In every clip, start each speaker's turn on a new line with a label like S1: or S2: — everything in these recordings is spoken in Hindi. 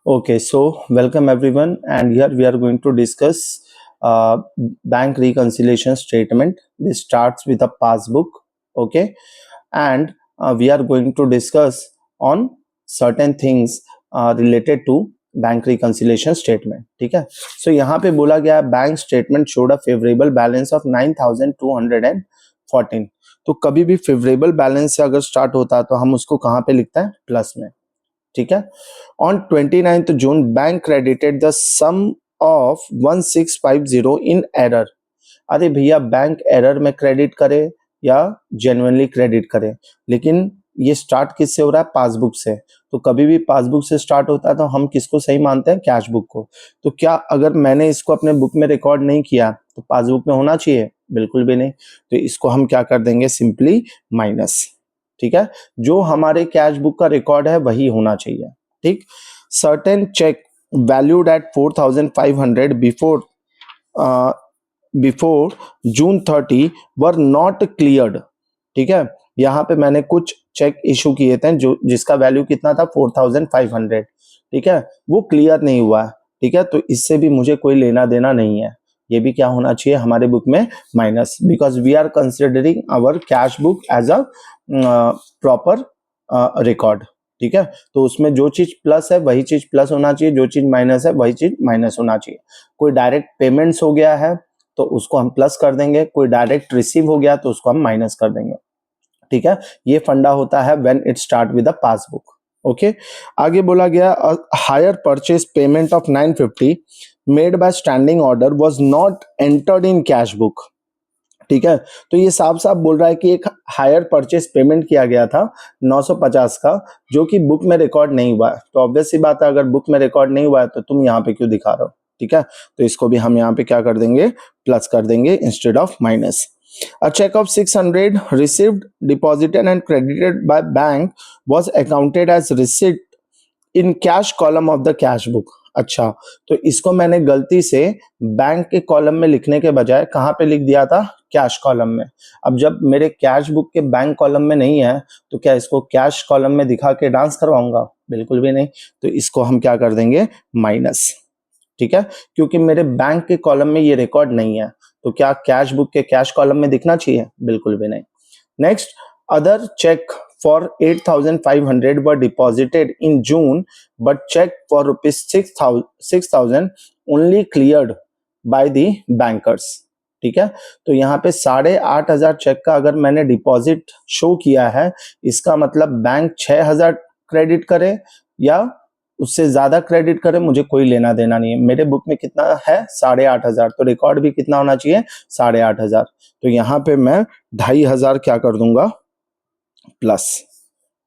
S1: Okay, so welcome everyone, and here we are going to discuss bank reconciliation statement. This starts with a passbook, okay, and we are going to discuss on certain things related to bank reconciliation statement. ठीक है, सो यहाँ पे बोला गया bank statement showed a favourable balance of 9214. तो कभी भी फेवरेबल बैलेंस से अगर स्टार्ट होता है तो हम उसको कहाँ पे लिखते हैं? प्लस में. ठीक है. On 29th June bank credited the sum of 1650 in error. अरे भैया, बैंक एरर में क्रेडिट करे या जेन्युइनली क्रेडिट करे, लेकिन ये स्टार्ट किससे हो रहा है? पासबुक से. तो कभी भी पासबुक से स्टार्ट होता है तो हम किसको सही मानते हैं? कैश बुक को. तो क्या अगर मैंने इसको अपने बुक में रिकॉर्ड नहीं किया तो पासबुक में होना चाहिए? बिल्कुल भी नहीं. तो इसको हम क्या कर देंगे? Simply minus. ठीक है, जो हमारे कैश बुक का रिकॉर्ड है वही होना चाहिए. ठीक. Certain cheque valued at 4500 before June 30 were not cleared. ठीक है, यहाँ पे मैंने कुछ चेक इशू किए थे जो जिसका वैल्यू कितना था? 4500. ठीक है, वो क्लियर नहीं हुआ. ठीक है, तो इससे भी मुझे कोई लेना देना नहीं है. ये भी क्या होना चाहिए हमारे बुक में? Minus, because we are considering our cash book as a proper record. ठीक है, तो उसमें जो चीज प्लस है वही चीज प्लस होना चाहिए, जो चीज माइनस है वही चीज माइनस होना चाहिए. कोई डायरेक्ट पेमेंट्स हो गया है तो उसको हम प्लस कर देंगे, कोई डायरेक्ट रिसीव हो गया तो उसको हम माइनस कर देंगे. ठीक है, ये फंडा होता है when it start with the passbook. Okay, आगे बोला गया hire purchase payment of 950 made by standing order was not entered in cash book. ठीक है, तो ये साफ साफ बोल रहा है कि एक हायर परचेज पेमेंट किया गया था 950 का, जो कि बुक में रिकॉर्ड नहीं हुआ है. तो ऑब्वियस सी बात है, अगर बुक में रिकॉर्ड नहीं हुआ है तो तुम यहाँ पे क्यों दिखा रहे हो? ठीक है, तो इसको भी हम यहाँ पे क्या कर देंगे? प्लस कर देंगे instead of minus. A check of 600 received, deposited and credited by bank was accounted as receipt in cash column of the cash book. अच्छा, तो इसको मैंने गलती से बैंक के कॉलम में लिखने के बजाय कहाँ पे लिख दिया था? कैश कॉलम में. अब जब मेरे कैश बुक के बैंक कॉलम में नहीं है तो क्या इसको कैश कॉलम में दिखा के डांस करवाऊंगा? बिल्कुल भी नहीं. तो इसको हम क्या कर देंगे? माइनस. ठीक है, क्योंकि मेरे बैंक के कॉलम में ये रिकॉर्ड नहीं है, तो क्या कैश बुक के कैश कॉलम में दिखना चाहिए? बिल्कुल भी नहीं. Next, other cheque for 8500 were deposited in June but cheque for rupees 6000 only cleared by the bankers. ठीक है, तो यहाँ पे 8500 चेक का अगर मैंने डिपॉजिट शो किया है, इसका मतलब बैंक 6000 क्रेडिट करे या उससे ज्यादा क्रेडिट करे, मुझे कोई लेना देना नहीं है. मेरे बुक में कितना है? 8500. तो रिकॉर्ड भी कितना होना चाहिए? 8500. तो यहाँ पे मैं 2500 क्या कर दूंगा? प्लस.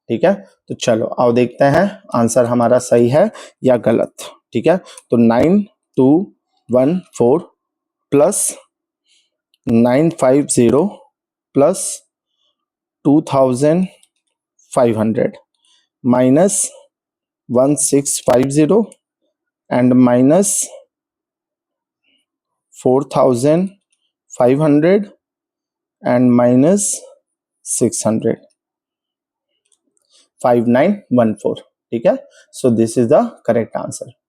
S1: ठीक है, तो चलो आओ देखते हैं आंसर हमारा सही है या गलत. ठीक है, तो 9214 plus 950 plus 2500 minus 1650 and minus 4500 and minus 600, 5914. ठीक है, so this is the correct answer.